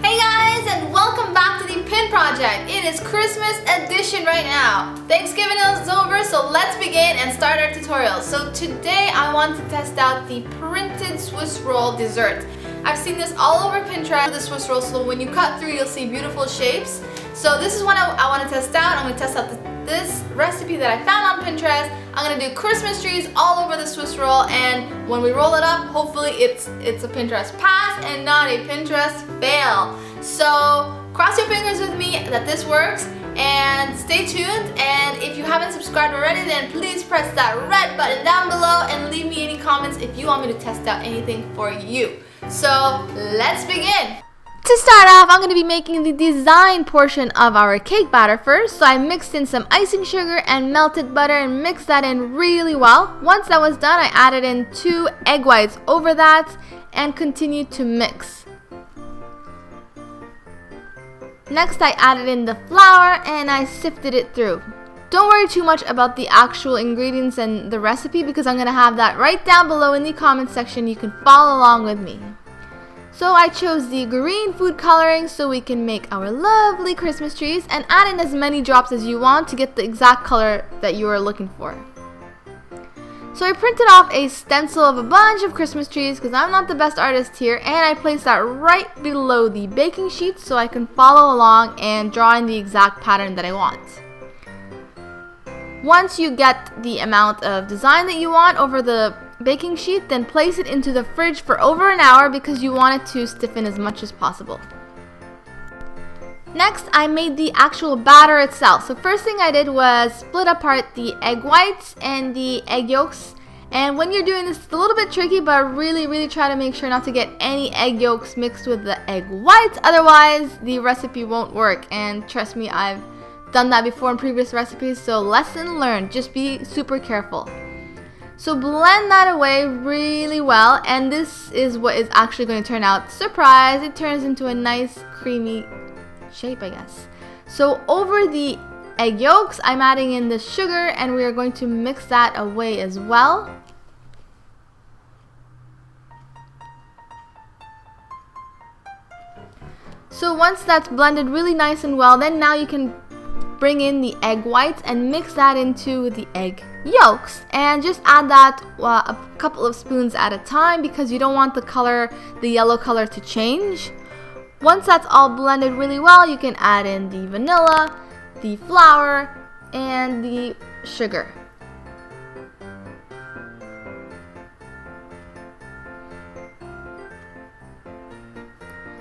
Hey guys, and welcome back to the PinProject. It is Christmas edition right now. Thanksgiving is over, so let's begin and start our tutorial. So today I want to test out the printed Swiss roll dessert. I've seen this all over Pinterest, the Swiss roll, so when you cut through you'll see beautiful shapes. So this is what I want to test out. I'm going to test out this recipe that I found on Pinterest. I'm going to do Christmas trees all over the Swiss roll, and when we roll it up, hopefully it's a Pinterest pass and not a Pinterest fail. So cross your fingers with me that this works, and stay tuned. And if you haven't subscribed already, then please press that red button down below and leave me any comments if you want me to test out anything for you. So let's begin. To start off, I'm going to be making the design portion of our cake batter first. So I mixed in some icing sugar and melted butter and mixed that in really well. Once that was done, I added in 2 egg whites over that and continued to mix. Next, I added in the flour and I sifted it through. Don't worry too much about the actual ingredients and the recipe because I'm going to have that right down below in the comment section. You can follow along with me. So I chose the green food coloring so we can make our lovely Christmas trees, and add in as many drops as you want to get the exact color that you are looking for. So I printed off a stencil of a bunch of Christmas trees because I'm not the best artist here, and I placed that right below the baking sheet so I can follow along and draw in the exact pattern that I want. Once you get the amount of design that you want over the baking sheet, then place it into the fridge for over an hour because you want it to stiffen as much as possible. Next, I made the actual batter itself. So first thing I did was split apart the egg whites and the egg yolks. And when you're doing this, it's a little bit tricky, but really try to make sure not to get any egg yolks mixed with the egg whites. Otherwise, the recipe won't work. And trust me, I've done that before in previous recipes, so lesson learned. Just be super careful. So blend that away really well, and this is what is actually going to turn out. Surprise! It turns into a nice creamy shape, I guess. So over the egg yolks, I'm adding in the sugar, and we are going to mix that away as well. So once that's blended really nice and well, then now you can bring in the egg whites and mix that into the egg yolks, and just add that a couple of spoons at a time because you don't want the yellow color to change. Once that's all blended really well, you can add in the vanilla, the flour, and the sugar.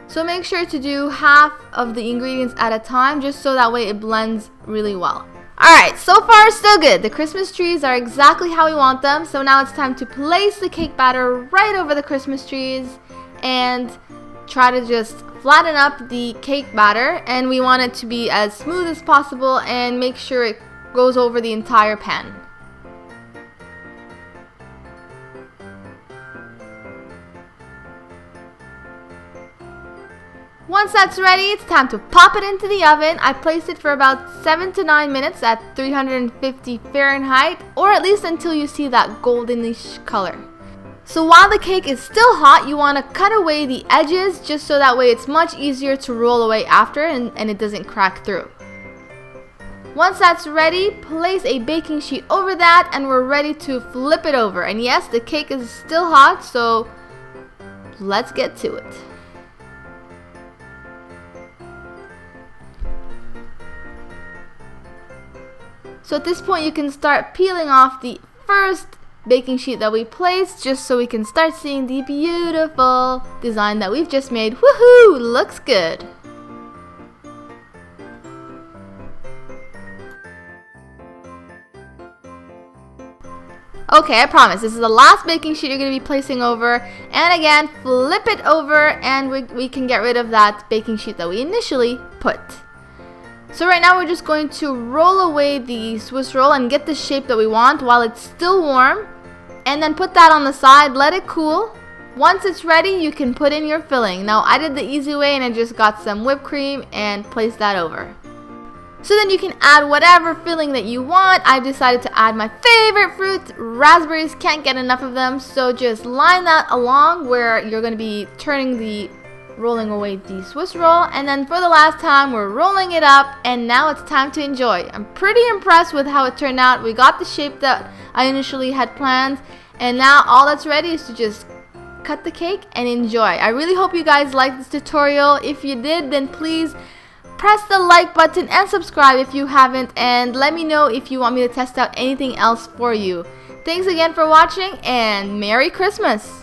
So make sure to do half of the ingredients at a time just so that way it blends really well. Alright, so far so good. The Christmas trees are exactly how we want them. So now it's time to place the cake batter right over the Christmas trees and try to just flatten up the cake batter. And we want it to be as smooth as possible and make sure it goes over the entire pan. Once that's ready, it's time to pop it into the oven. I placed it for about 7 to 9 minutes at 350 Fahrenheit, or at least until you see that goldenish color. So while the cake is still hot, you want to cut away the edges just so that way it's much easier to roll away after and it doesn't crack through. Once that's ready, place a baking sheet over that and we're ready to flip it over. And yes, the cake is still hot, so let's get to it. So at this point, you can start peeling off the first baking sheet that we placed just so we can start seeing the beautiful design that we've just made. Woohoo! Looks good! Okay, I promise, this is the last baking sheet you're going to be placing over. And again, flip it over and we can get rid of that baking sheet that we initially put. So right now we're just going to roll away the Swiss roll and get the shape that we want while it's still warm. And then put that on the side, let it cool. Once it's ready, you can put in your filling. Now I did the easy way and I just got some whipped cream and placed that over. So then you can add whatever filling that you want. I've decided to add my favorite fruit, raspberries. Can't get enough of them. So just line that along where you're going to be turning the rolling away the Swiss roll, and then for the last time we're rolling it up, and now it's time to enjoy. I'm pretty impressed with how it turned out. We got the shape that I initially had planned, and now all that's ready is to just cut the cake and enjoy. I really hope you guys liked this tutorial. If you did, then please press the like button and subscribe if you haven't, and let me know if you want me to test out anything else for you. Thanks again for watching, and Merry Christmas!